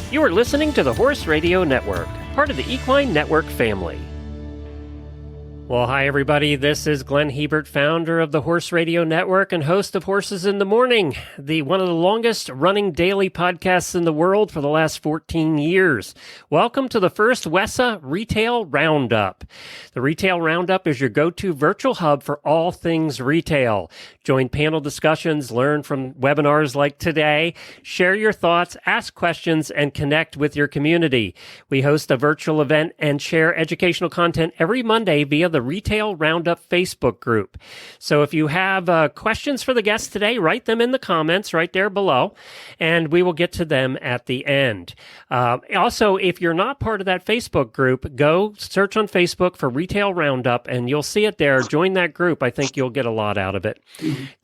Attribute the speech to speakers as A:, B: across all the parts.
A: You are listening to the Horse Radio Network, part of the Equine Network family. Well, hi, everybody. This is Glenn Hebert, founder of the Horse Radio Network and host of Horses in the Morning, one of the longest running daily podcasts in the world for the last 14 years. Welcome to the first WESA Retail Roundup. The Retail Roundup is your go-to virtual hub for all things retail. Join panel discussions, learn from webinars like today, share your thoughts, ask questions, and connect with your community. We host a virtual event and share educational content every Monday via the Retail Roundup Facebook group. So if you have questions for the guests today, write them in the comments right there below, and we will get to them at the end. Also, if you're not part of that Facebook group, go search on Facebook for Retail Roundup, and you'll see it there. Join that group. I think you'll get a lot out of it.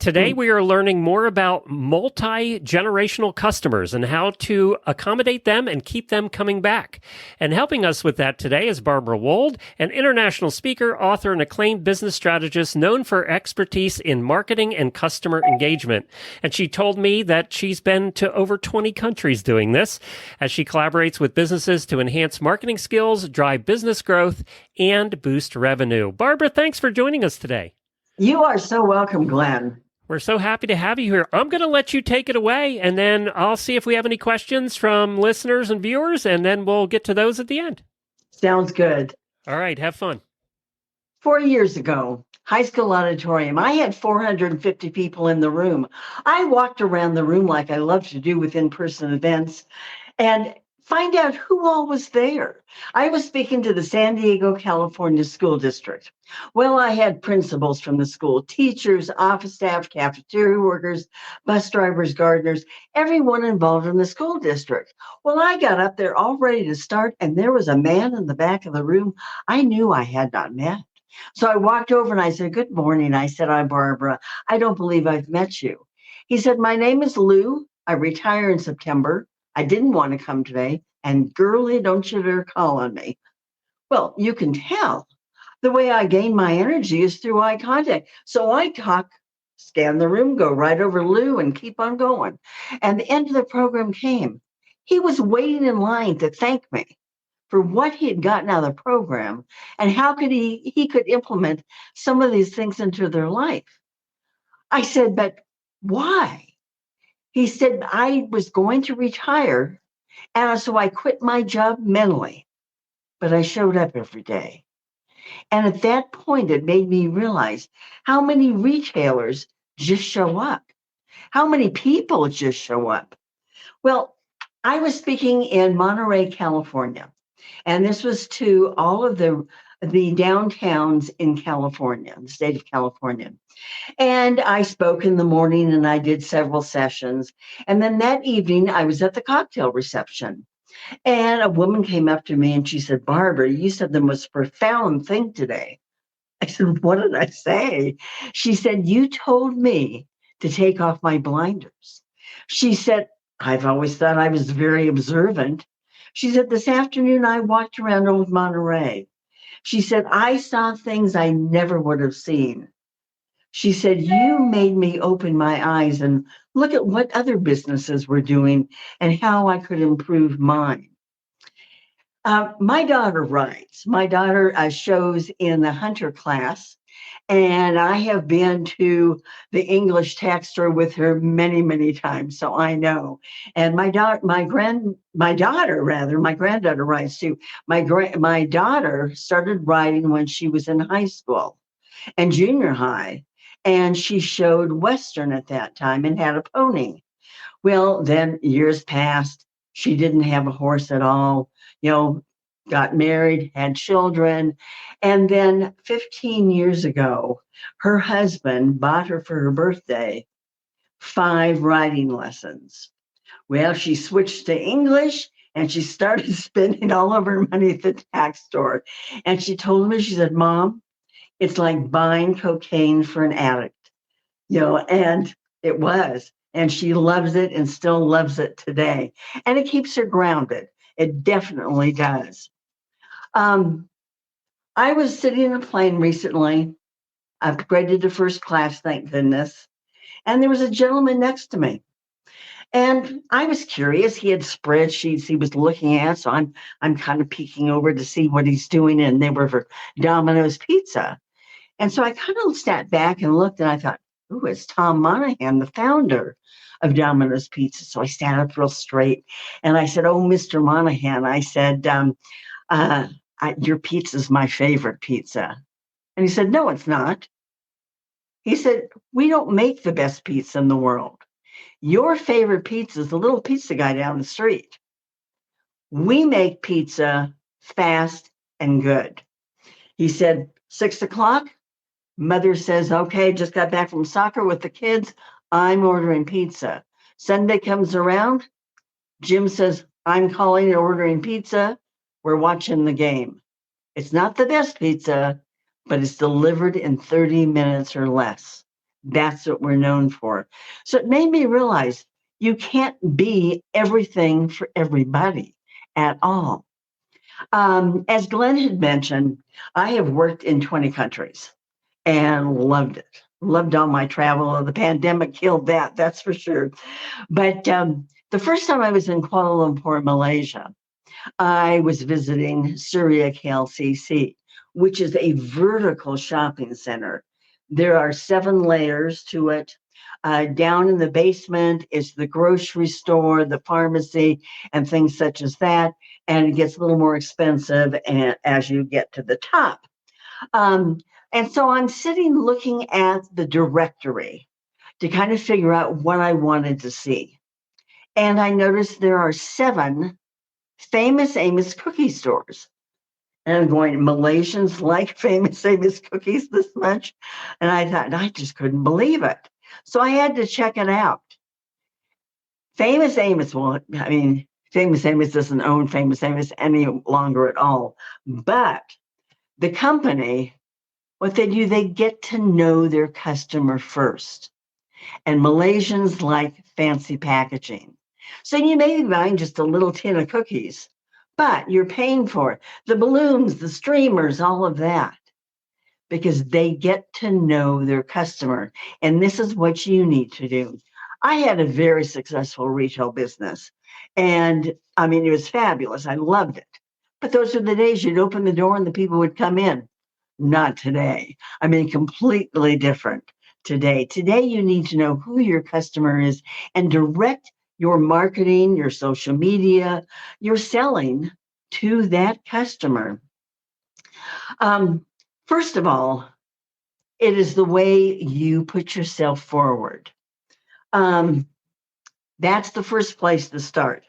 A: Today, we are learning more about multi-generational customers and how to accommodate them and keep them coming back. And helping us with that today is Barbara Wold, an international speaker, author, and acclaimed business strategist known for expertise in marketing and customer engagement. And she told me that she's been to over 20 countries doing this as she collaborates with businesses to enhance marketing skills, drive business growth, and boost revenue. Barbara, thanks for joining us today.
B: You are so welcome, Glenn.
A: We're so happy to have you here. I'm going to let you take it away, and then I'll see if we have any questions from listeners and viewers, and then we'll get to those at the end.
B: Sounds good.
A: All right, have fun.
B: 4 years ago, high school auditorium, I had 450 people in the room. I walked around the room like I love to do with in-person events and find out who all was there. I was speaking to the San Diego, California School District. Well, I had principals from the school, teachers, office staff, cafeteria workers, bus drivers, gardeners, everyone involved in the school district. Well, I got up there all ready to start, and there was a man in the back of the room I knew I had not met. So I walked over and I said, "Good morning." I said, "I'm Barbara. I don't believe I've met you." He said, "My name is Lou. I retire in September. I didn't want to come today. And girlie, don't you dare call on me." Well, you can tell the way I gain my energy is through eye contact. So I talk, scan the room, go right over Lou and keep on going. And the end of the program came. He was waiting in line to thank me for what he had gotten out of the program and how could he could implement some of these things into their life. I said, "But why?" He said, "I was going to retire, and so I quit my job mentally, but I showed up every day." And at that point, it made me realize how many retailers just show up, how many people just show up. Well, I was speaking in Monterey, California, and this was to all of the downtowns in California, the state of California. And I spoke in the morning and I did several sessions. And then that evening, I was at the cocktail reception. And a woman came up to me and she said, "Barbara, you said the most profound thing today." I said, "What did I say?" She said, "You told me to take off my blinders." She said, "I've always thought I was very observant." She said, "This afternoon, I walked around Old Monterey." She said, "I saw things I never would have seen." She said, "You made me open my eyes and look at what other businesses were doing and how I could improve mine." My daughter rides. My daughter shows in the hunter class, and I have been to the English tack store with her many, many times, so I know. And my granddaughter rides too. My daughter started riding when she was in high school and junior high, and she showed Western at that time and had a pony. Well, then years passed. She didn't have a horse at all, got married, had children. And then 15 years ago, her husband bought her for her birthday 5 riding lessons. Well, she switched to English and she started spending all of her money at the tack store. And she told me, she said, "Mom, it's like buying cocaine for an addict." And it was. And she loves it and still loves it today. And it keeps her grounded. It definitely does. I was sitting in a plane recently, upgraded to first class, thank goodness. And there was a gentleman next to me. And I was curious. He had spreadsheets he was looking at, so I'm kind of peeking over to see what he's doing, and they were for Domino's Pizza. And so I kind of sat back and looked, and I thought, "Ooh, it's Tom Monahan, the founder of Domino's Pizza." So I sat up real straight, and I said, "Oh, Mr. Monahan," I said, uh, "your pizza is my favorite pizza." And he said, "No, it's not." He said, "We don't make the best pizza in the world. Your favorite pizza is the little pizza guy down the street. We make pizza fast and good." He said, 6 o'clock, mother says, "Okay, just got back from soccer with the kids. I'm ordering pizza." Sunday comes around. Jim says, "I'm calling and ordering pizza. We're watching the game." It's not the best pizza, but it's delivered in 30 minutes or less. That's what we're known for. So it made me realize you can't be everything for everybody at all. As Glenn had mentioned, I have worked in 20 countries and loved it. Loved all my travel. The pandemic killed that, that's for sure. But the first time I was in Kuala Lumpur, Malaysia, I was visiting Surya KLCC, which is a vertical shopping center. There are 7 layers to it. Down in the basement is the grocery store, the pharmacy, and things such as that. And it gets a little more expensive as you get to the top. And so I'm sitting looking at the directory to kind of figure out what I wanted to see. And I noticed there are 7 Famous Amos cookie stores. And I'm going, Malaysians like Famous Amos cookies this much? And I thought, I just couldn't believe it. So I had to check it out. Famous Amos, well, I mean, Famous Amos doesn't own Famous Amos any longer at all. But the company, what they do, they get to know their customer first. And Malaysians like fancy packaging. So you may be buying just a little tin of cookies, but you're paying for it. The balloons, the streamers, all of that, because they get to know their customer. And this is what you need to do. I had a very successful retail business. And I mean, it was fabulous. I loved it. But those were the days you'd open the door and the people would come in. Not today. I mean, completely different today. Today, you need to know who your customer is and direct your marketing, your social media, your selling to that customer. First of all, it is the way you put yourself forward. That's the first place to start.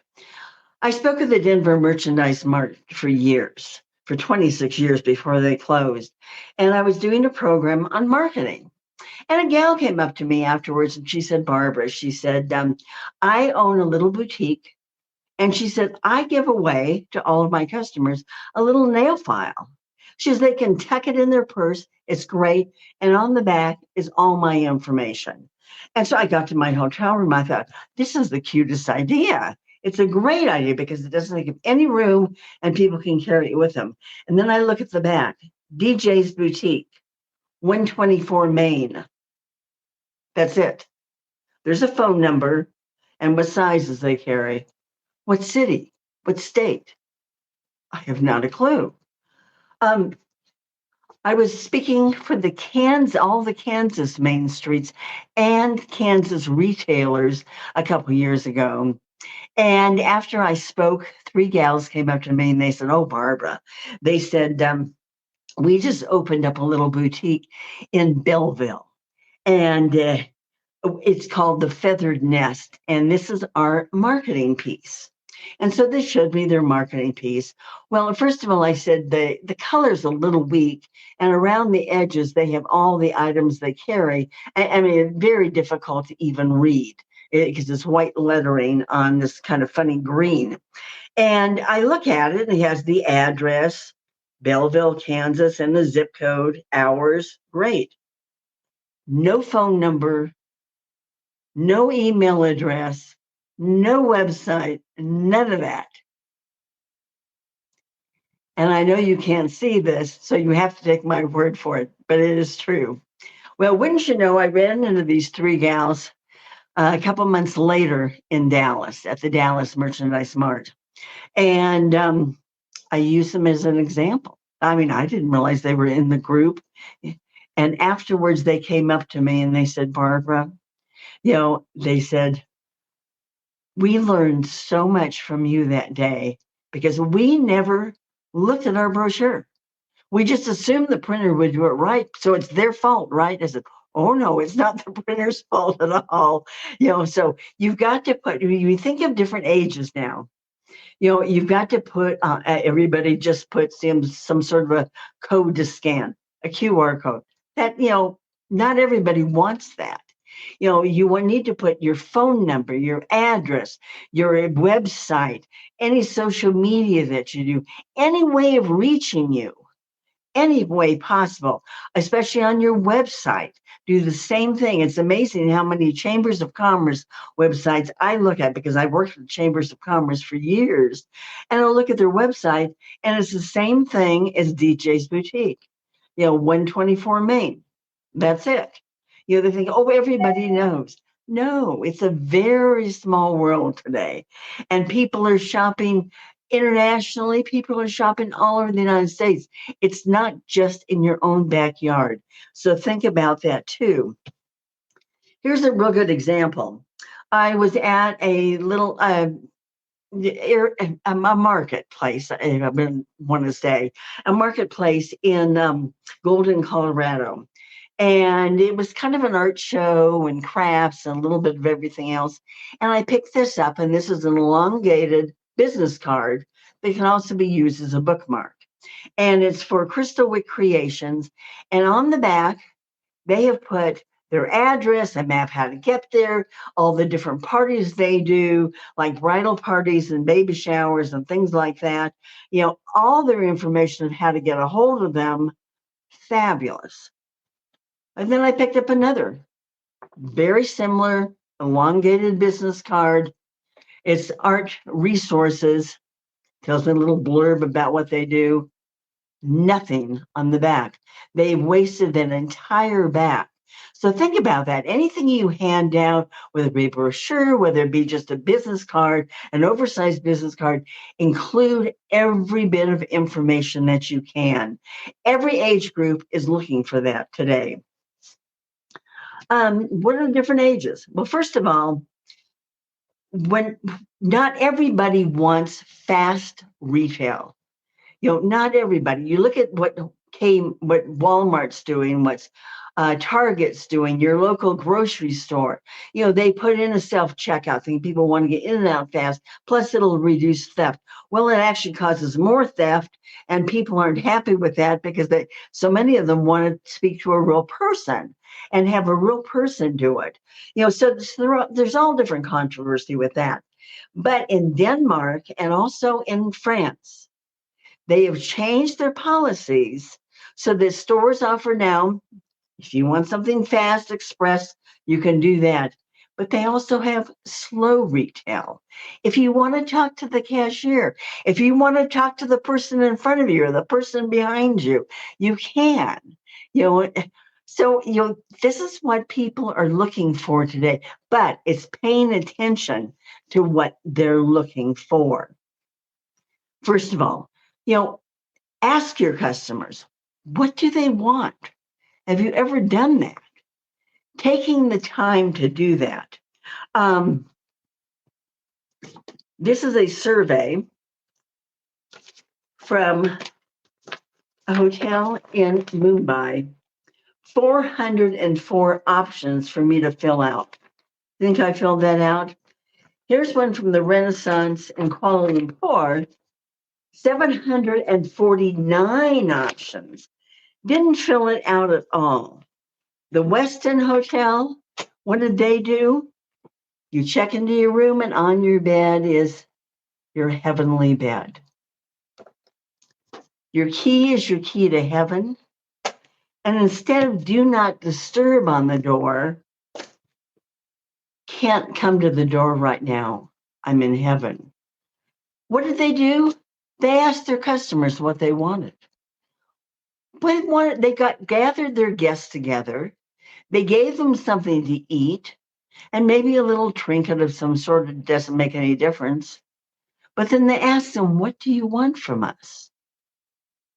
B: I spoke at the Denver Merchandise Mart for years, for 26 years before they closed. And I was doing a program on marketing. And a gal came up to me afterwards and she said, "Barbara," she said, "I own a little boutique." And she said, "I give away to all of my customers a little nail file." She says, "They can tuck it in their purse. It's great. And on the back is all my information." And so I got to my hotel room. I thought, this is the cutest idea. It's a great idea because it doesn't take up any room and people can carry it with them. And then I look at the back, DJ's Boutique, 124 Main. That's it. There's a phone number and what sizes they carry. What city? What state? I have not a clue. I was speaking for all the Kansas main streets and Kansas retailers a couple years ago. And after I spoke, 3 gals came up to me and they said, "Oh, Barbara," they said, "we just opened up a little boutique in Belleville. And it's called the Feathered Nest. And this is our marketing piece." And so they showed me their marketing piece. Well, first of all, I said the color's a little weak, and around the edges, they have all the items they carry. I mean, it's very difficult to even read because it's white lettering on this kind of funny green. And I look at it, and it has the address, Belleville, Kansas, and the zip code, hours. Great. No phone number, no email address, no website, none of that. And I know you can't see this, so you have to take my word for it, but it is true. Well, wouldn't you know, I ran into these 3 gals a couple months later in Dallas at the Dallas Merchandise Mart. And I use them as an example. I mean, I didn't realize they were in the group. And afterwards, they came up to me and they said, Barbara, they said, we learned so much from you that day because we never looked at our brochure. We just assumed the printer would do it right. So it's their fault, right? I said, oh, no, it's not the printer's fault at all. So you've got to you think of different ages now. You've got to put, everybody just puts some sort of a code to scan, a QR code. That, not everybody wants that. You will need to put your phone number, your address, your website, any social media that you do, any way of reaching you, any way possible, especially on your website. Do the same thing. It's amazing how many chambers of commerce websites I look at because I've worked with chambers of commerce for years. And I'll look at their website and it's the same thing as DJ's Boutique, 124 Main. That's it. They think, oh, everybody knows. No, it's a very small world today. And people are shopping internationally. People are shopping all over the United States. It's not just in your own backyard. So think about that too. Here's a real good example. I was at a little a marketplace. I've been want to say a marketplace in Golden, Colorado. And it was kind of an art show and crafts and a little bit of everything else. And I picked this up, and this is an elongated business card that can also be used as a bookmark. And it's for Crystal Wick Creations. And on the back, they have put their address, a map how to get there, all the different parties they do, like bridal parties and baby showers and things like that. All their information on how to get a hold of them. Fabulous. And then I picked up another very similar elongated business card. It's art resources, tells me a little blurb about what they do. Nothing on the back. They've wasted an entire back. So think about that. Anything you hand out, whether it be a brochure, whether it be just a business card, an oversized business card, include every bit of information that you can. Every age group is looking for that today. What are the different ages? Well, first of all, when not everybody wants fast retail. Not everybody. You look at what Walmart's doing, what's Target's doing, your local grocery store. They put in a self-checkout thing. People want to get in and out fast. Plus, it'll reduce theft. Well, it actually causes more theft, and people aren't happy with that because so many of them want to speak to a real person and have a real person do it. So there's all different controversy with that. But in Denmark and also in France, they have changed their policies so that stores offer now, if you want something fast, express, you can do that. But they also have slow retail. If you want to talk to the cashier, if you want to talk to the person in front of you or the person behind you, you can. So, this is what people are looking for today, but it's paying attention to what they're looking for. First of all, ask your customers, what do they want? Have you ever done that? Taking the time to do that. This is a survey from a hotel in Mumbai. 404 options for me to fill out. Think I filled that out? Here's one from the Renaissance in Kuala Lumpur. 749 options. Didn't fill it out at all. The Westin Hotel, what did they do? You check into your room and on your bed is your heavenly bed. Your key is your key to heaven. And instead of do not disturb on the door, can't come to the door right now. I'm in heaven. What did they do? They asked their customers what they wanted. They gathered their guests together. They gave them something to eat. And maybe a little trinket of some sort that doesn't make any difference. But then they ask them, what do you want from us?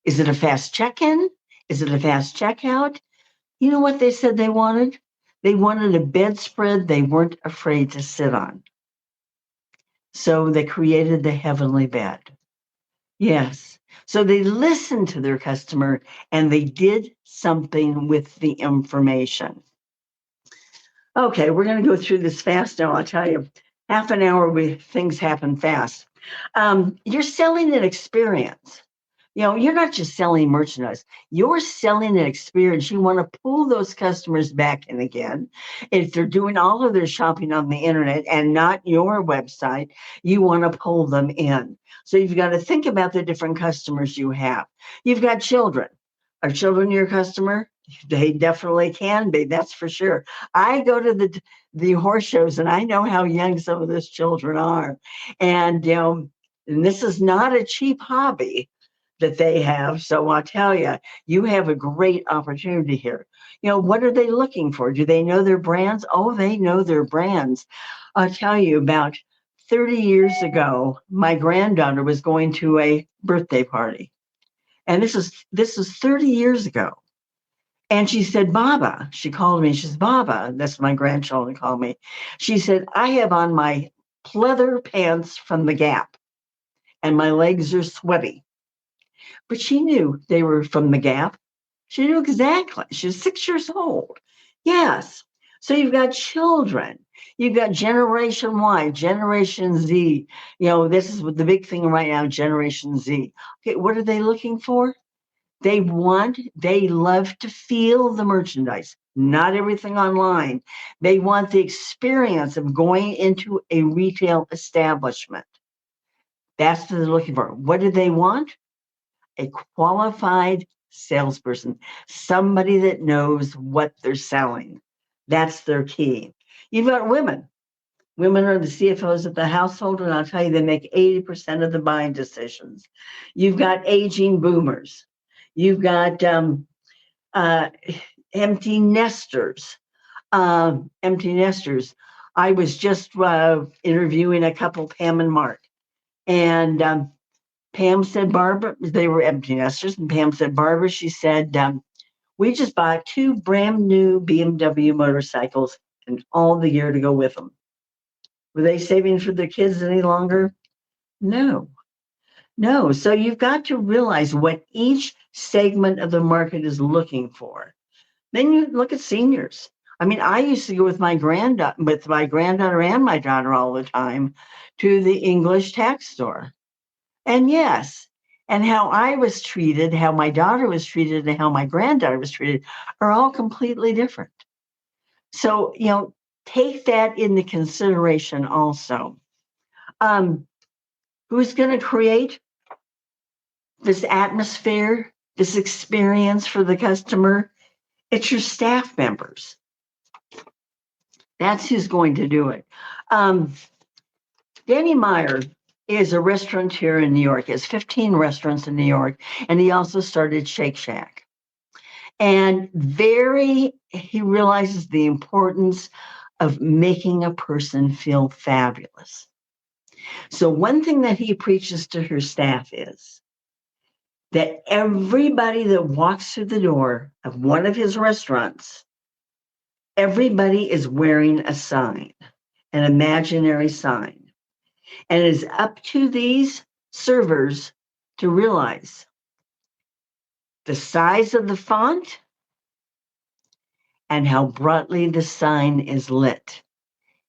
B: Is it a fast check-in? Is it a fast checkout? You know what they said they wanted? They wanted a bedspread they weren't afraid to sit on. So they created the heavenly bed. Yes. So they listened to their customer and they did something with the information. Okay, we're going to go through this fast now. I'll tell you, half an hour, things happen fast. You're selling an experience. You know, you're not just selling merchandise. You're selling an experience. You want to pull those customers back in again. If they're doing all of their shopping on the internet and not your website, you want to pull them in. So you've got to think about the different customers you have. You've got children. Are children your customer? They definitely can be. That's for sure. I go to the horse shows and I know how young some of those children are. And, and this is not a cheap hobby that they have. So I'll tell you, you have a great opportunity here. What are they looking for? Do they know their brands? Oh, they know their brands. I'll tell you, about 30 years ago, my granddaughter was going to a birthday party. And this is 30 years ago. And she said, Baba, she called me. She says, Baba, that's my grandchildren call me. She said, I have on my pleather pants from the Gap and my legs are sweaty. But she knew they were from the Gap. She knew exactly. She was 6 years old. Yes. So you've got children. You've got Generation Y, Generation Z. This is the big thing right now, Generation Z. Okay, what are they looking for? They love to feel the merchandise, not everything online. They want the experience of going into a retail establishment. That's what they're looking for. What do they want? A qualified salesperson, somebody that knows what they're selling. That's their key. You've got women. Women are the CFOs of the household, and I'll tell you, they make 80% of the buying decisions. You've got aging boomers. You've got empty nesters. Empty nesters. I was just interviewing a couple, Pam and Mark, and Pam said, Barbara, they were empty nesters, and Pam said, Barbara, she said, we just bought 2 brand new BMW motorcycles and all the gear to go with them. Were they saving for their kids any longer? No. So you've got to realize what each segment of the market is looking for. Then you look at seniors. I mean, I used to go with my granddaughter and my daughter all the time to the English tax store. And yes, and how I was treated, how my daughter was treated, and how my granddaughter was treated are all completely different. So, take that into consideration also. Who's going to create this atmosphere, this experience for the customer? It's your staff members. That's who's going to do it. Danny Meyer is a restaurateur in New York. He has 15 restaurants in New York, and he also started Shake Shack. And he realizes the importance of making a person feel fabulous. So one thing that he preaches to her staff is that everybody that walks through the door of one of his restaurants, everybody is wearing a sign, an imaginary sign. And it is up to these servers to realize the size of the font and how brightly the sign is lit.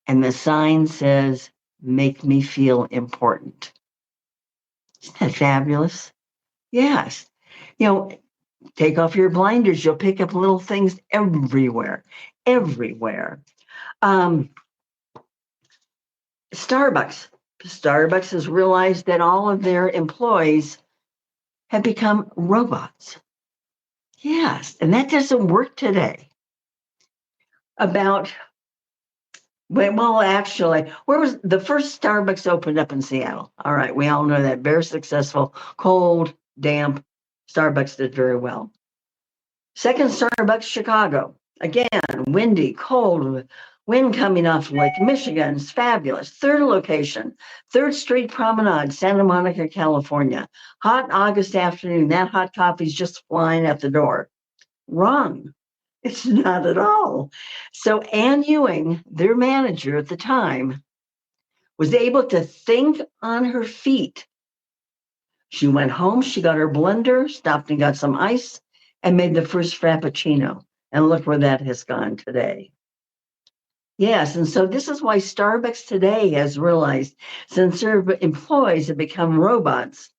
B: And the sign says, make me feel important. Isn't that fabulous? Yes. Take off your blinders. You'll pick up little things everywhere. Starbucks has realized that all of their employees have become robots. Yes, and that doesn't work today. Actually, where was the first Starbucks opened up in Seattle? All right, we all know that. Very successful, cold, damp. Starbucks did very well. Second Starbucks, Chicago. Again, windy, cold, Wind coming off Lake Michigan is fabulous. Third location, 3rd Street Promenade, Santa Monica, California. Hot August afternoon. That hot coffee's just flying at the door. Wrong. It's not at all. So Ann Ewing, their manager at the time, was able to think on her feet. She went home, she got her blender, stopped and got some ice, and made the first Frappuccino. And look where that has gone today. Yes, and so this is why Starbucks today has realized since their employees have become robots,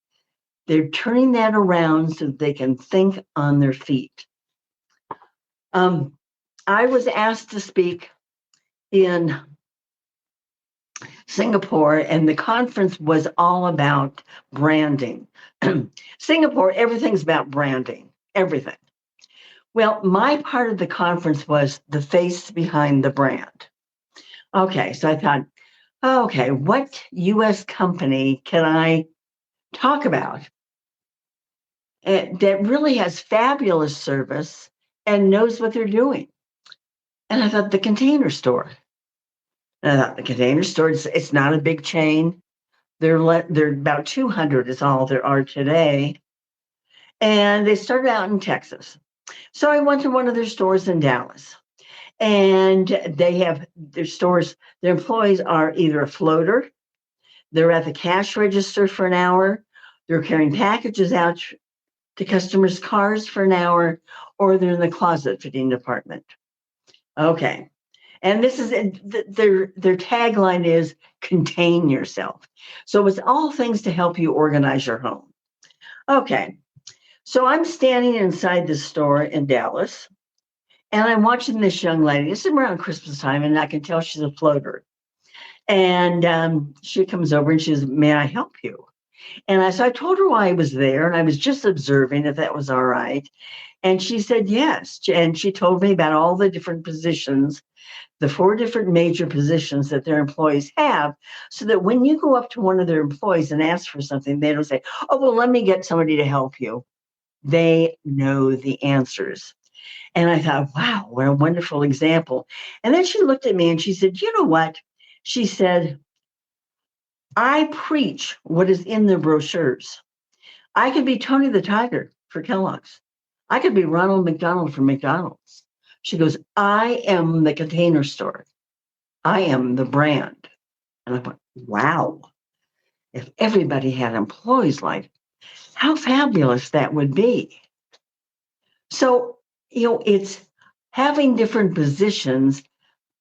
B: they're turning that around so that they can think on their feet. I was asked to speak in Singapore, and the conference was all about branding. Singapore, everything's about branding, everything. Well, my part of the conference was the face behind the brand. Okay, so I thought, okay, what US company can I talk about that really has fabulous service and knows what they're doing? And I thought the Container Store. And I thought the Container Store, it's not a big chain. They're about 200 is all there are today. And they started out in Texas. So I went to one of their stores in Dallas. And they have their stores, their employees are either a floater, they're at the cash register for an hour, they're carrying packages out to customers' cars for an hour, or they're in the closet fitting department. Okay. And this is their tagline is contain yourself. So it's all things to help you organize your home. Okay. So I'm standing inside the store in Dallas. And I'm watching this young lady. It's around Christmas time, and I can tell she's a floater. And she comes over and she says, "May I help you?" And so I told her why I was there, and I was just observing if that was all right. And she said yes. And she told me about all the different positions, the 4 different major positions that their employees have, so that when you go up to one of their employees and ask for something, they don't say, "Oh, well, let me get somebody to help you." They know the answers. And I thought, wow, what a wonderful example. And then she looked at me and she said, "You know what?" She said, "I preach what is in the brochures. I could be Tony the Tiger for Kellogg's. I could be Ronald McDonald for McDonald's." She goes, "I am the Container Store. I am the brand." And I went, wow, if everybody had employees like, how fabulous that would be. So, it's having different positions,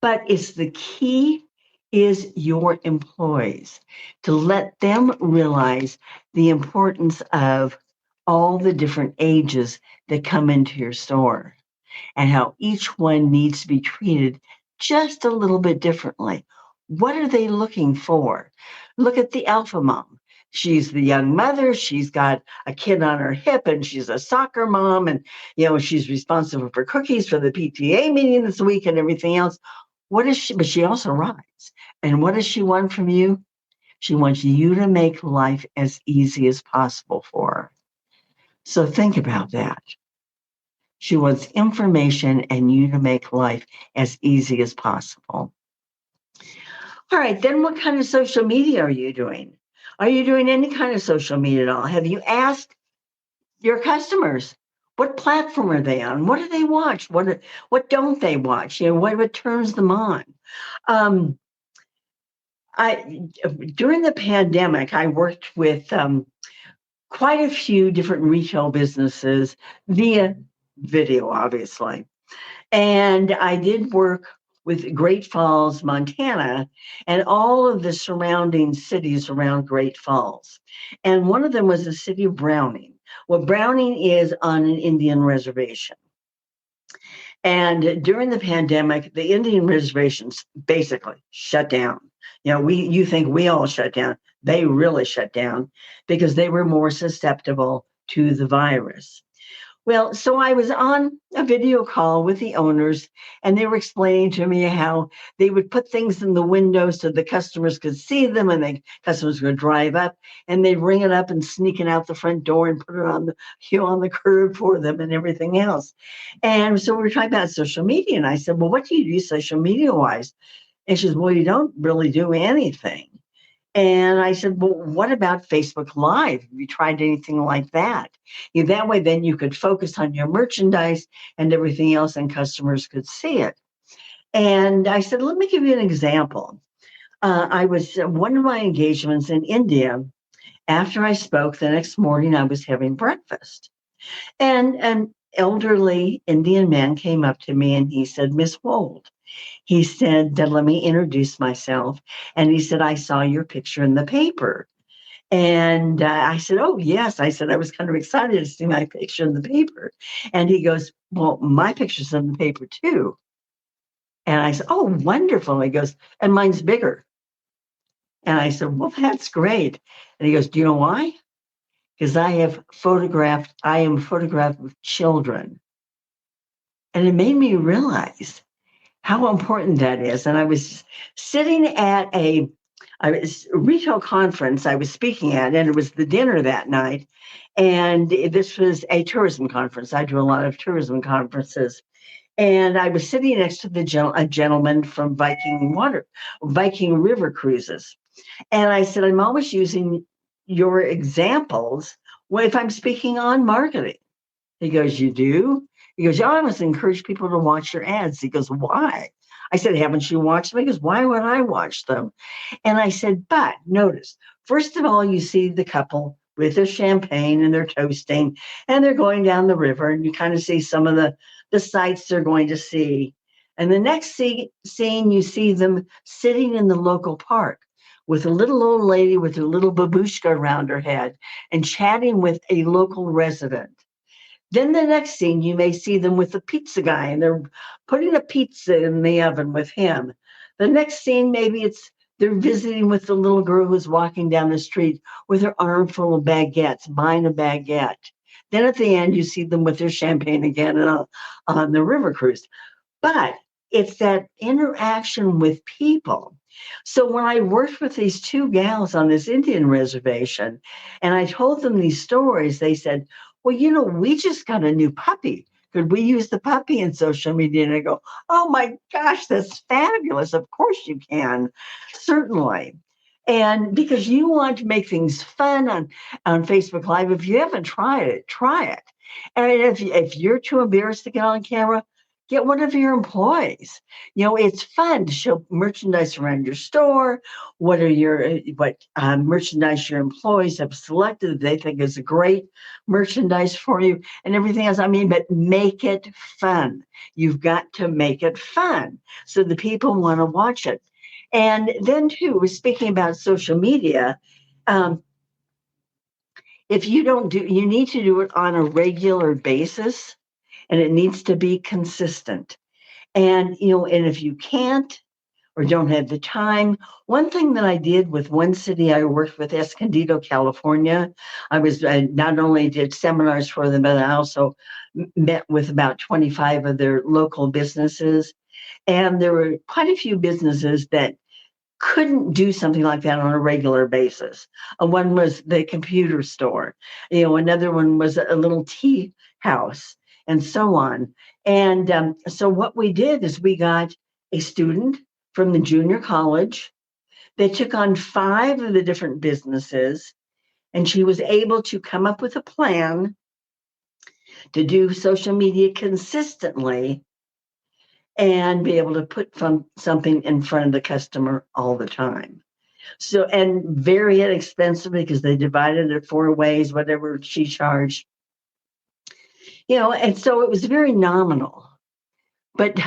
B: but it's the key is your employees, to let them realize the importance of all the different ages that come into your store and how each one needs to be treated just a little bit differently. What are they looking for? Look at the alpha mom. She's the young mother. She's got a kid on her hip and she's a soccer mom. And, she's responsible for cookies for the PTA meeting this week and everything else. What is she? But she also rides. And what does she want from you? She wants you to make life as easy as possible for her. So think about that. She wants information and you to make life as easy as possible. All right, then what kind of social media are you doing? Are you doing any kind of social media at all? Have you asked your customers, what platform are they on? What do they watch? What don't they watch? What turns them on? During the pandemic, I worked with quite a few different retail businesses via video, obviously. And I did work with Great Falls, Montana, and all of the surrounding cities around Great Falls. And one of them was the city of Browning. Well, Browning is on an Indian reservation. And during the pandemic, the Indian reservations basically shut down. You think we all shut down. They really shut down because they were more susceptible to the virus. Well, so I was on a video call with the owners, and they were explaining to me how they would put things in the window so the customers could see them, and the customers would drive up, and they'd ring it up and sneak it out the front door and put it on the on the curb for them and everything else. And so we were talking about social media, and I said, "Well, what do you do social media wise?" And she says, "Well, you don't really do anything." And I said, "Well, what about Facebook Live? Have you tried anything like that? That way, then you could focus on your merchandise and everything else, and customers could see it." And I said, "Let me give you an example. I was one of my engagements in India. After I spoke, the next morning I was having breakfast, and an elderly Indian man came up to me and he said, 'Miss Wold,' he said, 'let me introduce myself.' And he said, 'I saw your picture in the paper.' And I said, 'Oh, yes.' I said, 'I was kind of excited to see my picture in the paper.' And he goes, 'Well, my picture's in the paper too.' And I said, 'Oh, wonderful.' He goes, 'And mine's bigger.' And I said, 'Well, that's great.' And he goes, 'Do you know why? Because I am photographed with children.' And it made me realize how important that is. And I was sitting at a retail conference I was speaking at, and it was the dinner that night. And this was a tourism conference. I do a lot of tourism conferences. And I was sitting next to a gentleman from Viking River Cruises. And I said, "I'm always using your examples if I'm speaking on marketing." He goes, "You do?" He goes, "Yeah, I always encourage people to watch your ads." He goes, "Why?" I said, "Haven't you watched them?" He goes, "Why would I watch them?" And I said, "But notice, first of all, you see the couple with their champagne and they're toasting and they're going down the river, and you kind of see some of the sights they're going to see. And the next scene, you see them sitting in the local park with a little old lady with her little babushka around her head and chatting with a local resident. Then the next scene, you may see them with the pizza guy and they're putting a pizza in the oven with him. The next scene, maybe they're visiting with the little girl who's walking down the street with her armful of baguettes, buying a baguette. Then at the end, you see them with their champagne again and on the river cruise. But it's that interaction with people. So when I worked with these two gals on this Indian reservation and I told them these stories, they said, "Well, we just got a new puppy. Could we use the puppy in social media?" And I go, "Oh my gosh, that's fabulous. Of course you can. Certainly." And because you want to make things fun on Facebook Live, if you haven't tried it, try it. And if you're too embarrassed to get on camera, get one of your employees. It's fun to show merchandise around your store. What merchandise your employees have selected that they think is a great merchandise for you and everything else. I mean, but make it fun. You've got to make it fun so the people want to watch it. And then too, we're speaking about social media. Um, if you don't you need to do it on a regular basis, and it needs to be consistent. And, and if you can't or don't have the time, one thing that I did with one city I worked with, Escondido, California, I not only did seminars for them, but I also met with about 25 of their local businesses. And there were quite a few businesses that couldn't do something like that on a regular basis. One was the computer store, another one was a little tea house, and so on. And so what we did is we got a student from the junior college that took on 5 of the different businesses, and she was able to come up with a plan to do social media consistently and be able to put something in front of the customer all the time. So, and very inexpensive because they divided it 4 ways, whatever she charged. And so it was very nominal. But,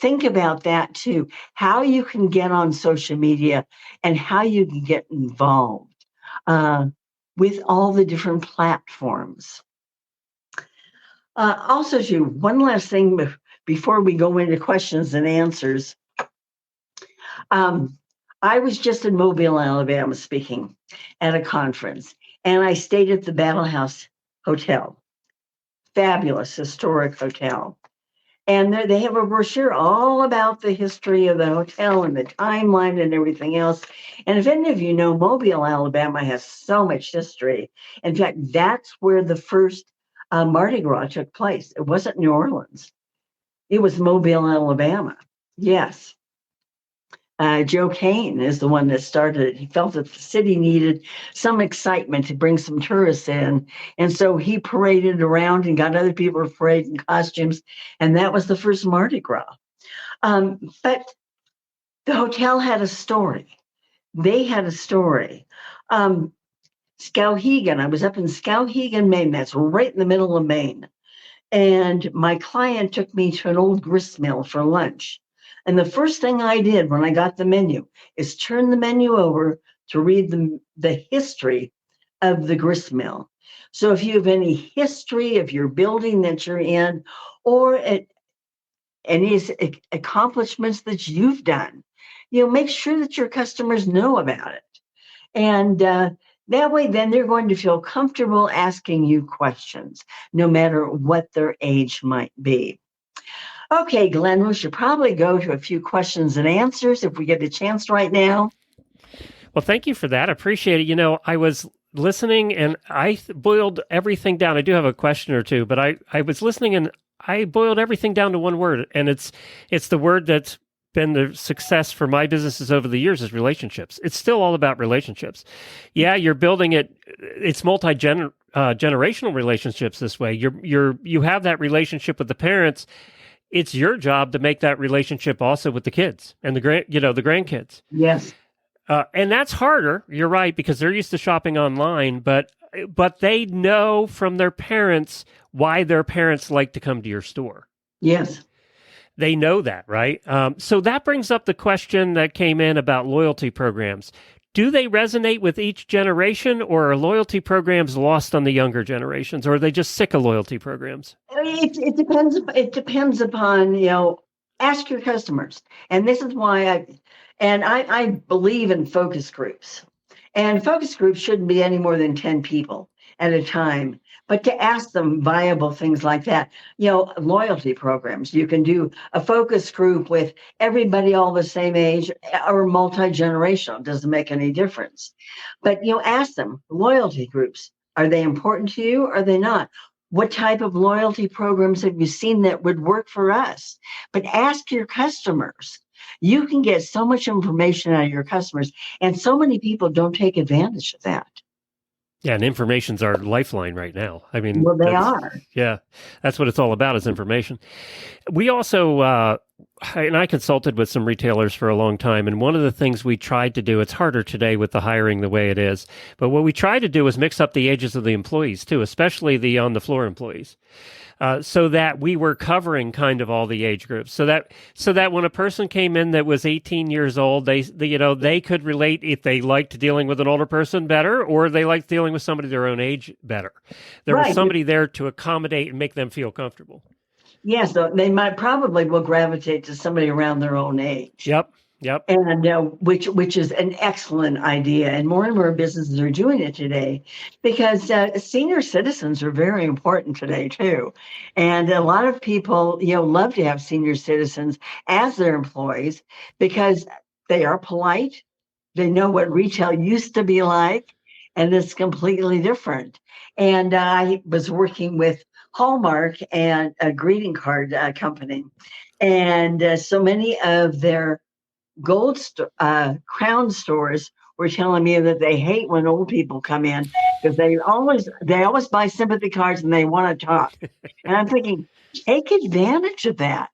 B: think about that too, how you can get on social media and how you can get involved with all the different platforms. Also, too, one last thing before we go into questions and answers. I was just in Mobile, Alabama, speaking at a conference, and I stayed at the Battle House Hotel. fabulous historic hotel. And they have a brochure all about the history of the hotel and the timeline and everything else. And if any of you know, Mobile, Alabama has so much history. In fact, that's where the first Mardi Gras took place. It wasn't New Orleans. It was Mobile, Alabama. Yes. Joe Kane is the one that started it. He felt that the city needed some excitement to bring some tourists in. And so he paraded around and got other people to parade in costumes. And that was the first Mardi Gras. But the hotel had a story. They had a story. Skowhegan, I was up in Skowhegan, Maine. That's right in the middle of Maine. And my client took me to an old grist mill for lunch. And the first thing I did when I got the menu is turn the menu over to read the history of the grist mill. So if you have any history of your building that you're in, or any accomplishments that you've done, make sure that your customers know about it. And that way, then they're going to feel comfortable asking you questions, no matter what their age might be. Okay, Glenn, we should probably go to a few questions and answers if we get a chance right now.
A: Well, thank you for that. I appreciate it. I was listening and I boiled everything down. I do have a question or two, but I was listening and I boiled everything down to one word, and it's the word that's been the success for my businesses over the years is relationships. It's still all about relationships. Yeah, you're building it. It's generational relationships this way. You have that relationship with the parents. It's your job to make that relationship also with the kids and the grandkids.
B: Yes.
A: And that's harder. You're right, because they're used to shopping online, but they know from their parents why their parents like to come to your store.
B: Yes.
A: They know that, right? So that brings up the question that came in about loyalty programs. Do they resonate with each generation, or are loyalty programs lost on the younger generations, or are they just sick of loyalty programs?
B: It depends. It depends upon, ask your customers. And this is why I believe in focus groups. And focus groups shouldn't be any more than 10 people at a time. But to ask them viable things like that, loyalty programs, you can do a focus group with everybody all the same age or multi-generational, doesn't make any difference. But, ask them, loyalty groups, are they important to you? Or are they not? What type of loyalty programs have you seen that would work for us? But ask your customers. You can get so much information out of your customers, and so many people don't take advantage of that.
A: Yeah, and information's our lifeline right now. I mean,
B: well, they are.
A: Yeah, that's what it's all about, is information. We also, and I consulted with some retailers for a long time, and one of the things we tried to do, it's harder today with the hiring the way it is, but what we tried to do was mix up the ages of the employees too, especially the on-the-floor employees. So that we were covering kind of all the age groups, so that when a person came in that was 18 years old, they could relate if they liked dealing with an older person better, or they liked dealing with somebody their own age better. There was somebody there to accommodate and make them feel comfortable.
B: Yes, so they will gravitate to somebody around their own age.
A: Yep.
B: And which is an excellent idea, and more businesses are doing it today, because senior citizens are very important today too, and a lot of people love to have senior citizens as their employees because they are polite, they know what retail used to be like, and it's completely different. And I was working with Hallmark and a greeting card company, and so many of their Crown stores were telling me that they hate when old people come in because they always buy sympathy cards and they want to talk. And I'm thinking, take advantage of that.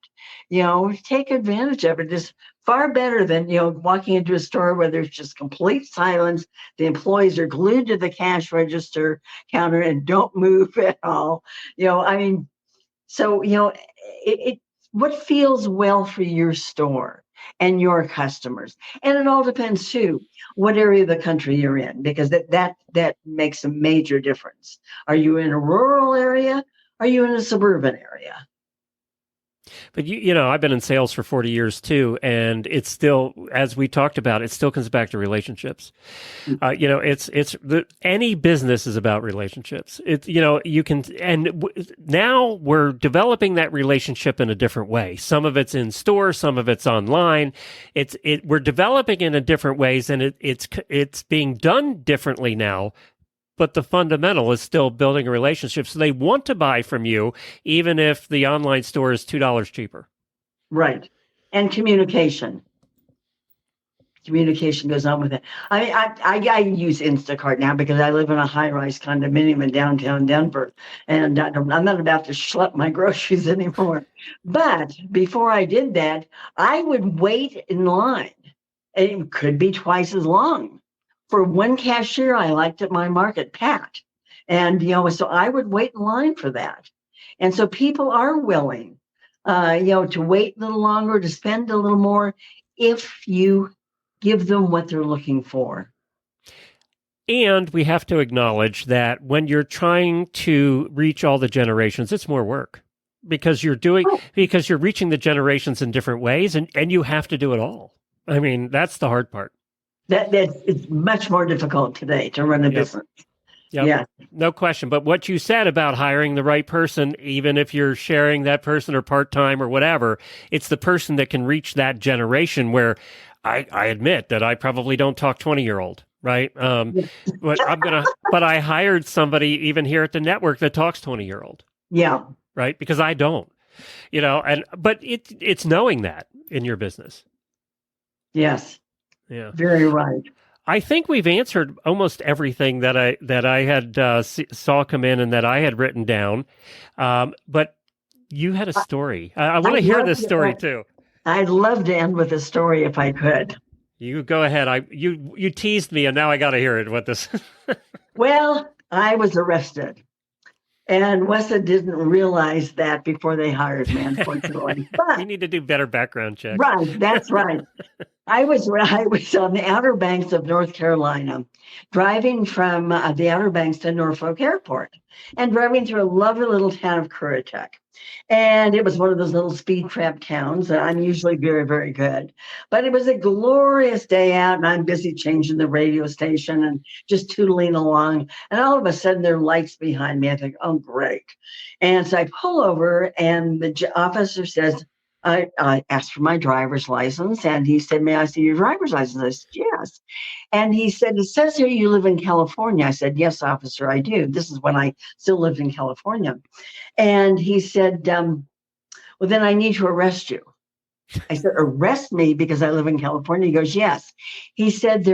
B: Take advantage of it. It's far better than walking into a store where there's just complete silence. The employees are glued to the cash register counter and don't move at all. What feels well for your store and your customers. And it all depends too, what area of the country you're in, because that makes a major difference. Are you in a rural area? Are you in a suburban area?
A: But I've been in sales for 40 years too, and it's still, as we talked about, it still comes back to relationships. Any business is about relationships. Now we're developing that relationship in a different way. Some of it's in store, some of it's online. We're developing it in different ways, and it's being done differently now. But the fundamental is still building a relationship. So they want to buy from you, even if the online store is $2 cheaper.
B: Right. And communication. Communication goes on with it. I use Instacart now because I live in a high-rise condominium in downtown Denver, and I'm not about to schlep my groceries anymore. But before I did that, I would wait in line. It could be twice as long. For one cashier I liked at my market, Pat. And, so I would wait in line for that. And so people are willing, to wait a little longer, to spend a little more if you give them what they're looking for.
A: And we have to acknowledge that when you're trying to reach all the generations, it's more work because you're reaching the generations in different ways, and you have to do it all. I mean, that's the hard part.
B: It's much more difficult today to run a business.
A: Yep.
B: Yeah,
A: no question. But what you said about hiring the right person, even if you're sharing that person or part-time or whatever, it's the person that can reach that generation where I admit that I probably don't talk 20-year-old, right? But I hired somebody even here at the network that talks 20-year-old.
B: Yeah.
A: Right? Because I don't, but it's knowing that in your business.
B: Yes.
A: Yeah.
B: Very right.
A: I think we've answered almost everything that I had saw come in and that I had written down. But you had a story. I want to hear this story too.
B: I'd love to end with a story if I could.
A: You go ahead. You teased me, and now I got to hear it. What this?
B: Well, I was arrested. And WESA didn't realize that before they hired me, unfortunately. But,
A: you need to do better background checks.
B: Right, that's right. I was on the Outer Banks of North Carolina, driving from the Outer Banks to Norfolk Airport, and driving through a lovely little town of Currituck. And it was one of those little speed trap towns. And I'm usually very, very good. But it was a glorious day out, and I'm busy changing the radio station and just tootling along. And all of a sudden, there are lights behind me. I think, oh, great. And so I pull over, and the officer says, I asked for my driver's license, and he said, may I see your driver's license? I said, yes. And he said, it says here you live in California. I said, yes, officer, I do. This is when I still lived in California. And he said, well, then I need to arrest you. I said, arrest me because I live in California? He goes, yes. He said,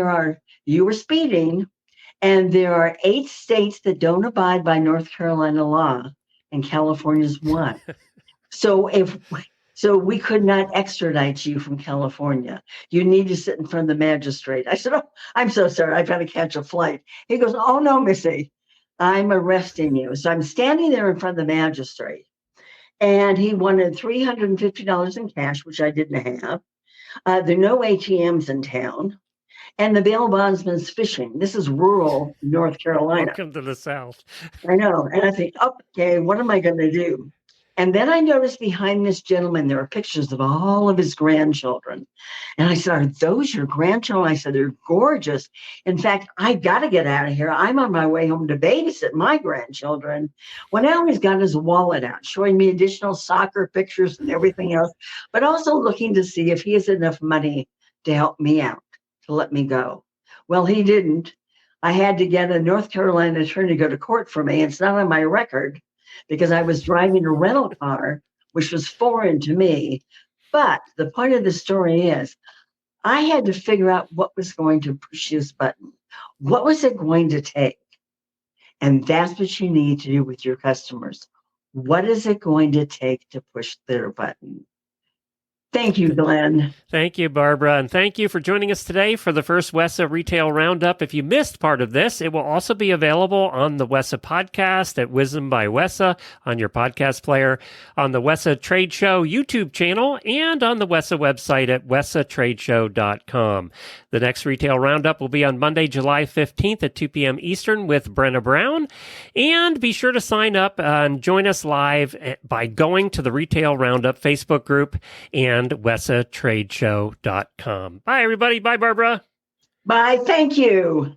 B: you were speeding, and there are 8 states that don't abide by North Carolina law, and California's one. So we could not extradite you from California. You need to sit in front of the magistrate. I said, oh, I'm so sorry. I've got to catch a flight. He goes, oh, no, Missy, I'm arresting you. So I'm standing there in front of the magistrate. And he wanted $350 in cash, which I didn't have. There are no ATMs in town. And the bail bondsman's fishing. This is rural North Carolina.
A: Welcome to the South.
B: I know. And I think, okay, what am I going to do? And then I noticed behind this gentleman, there are pictures of all of his grandchildren. And I said, are those your grandchildren? I said, they're gorgeous. In fact, I got to get out of here. I'm on my way home to babysit my grandchildren. Well, now he's got his wallet out, showing me additional soccer pictures and everything else, but also looking to see if he has enough money to help me out, to let me go. Well, he didn't. I had to get a North Carolina attorney to go to court for me. It's not on my record, because I was driving a rental car, which was foreign to me. But the point of the story is I had to figure out what was going to push his button. What was it going to take? And that's what you need to do with your customers. What is it going to take to push their button? Thank you, Glenn.
A: Thank you, Barbara, and thank you for joining us today for the first WESA Retail Roundup. If you missed part of this, it will also be available on the WESA podcast at Wisdom by WESA on your podcast player, on the WESA Trade Show YouTube channel, and on the WESA website at wesatradeshow.com. The next Retail Roundup will be on Monday, July 15th at 2 p.m. Eastern with Brenna Brown. And be sure to sign up and join us live by going to the Retail Roundup Facebook group and wesatradeshow.com. Bye, everybody. Bye, Barbara.
B: Bye. Thank you.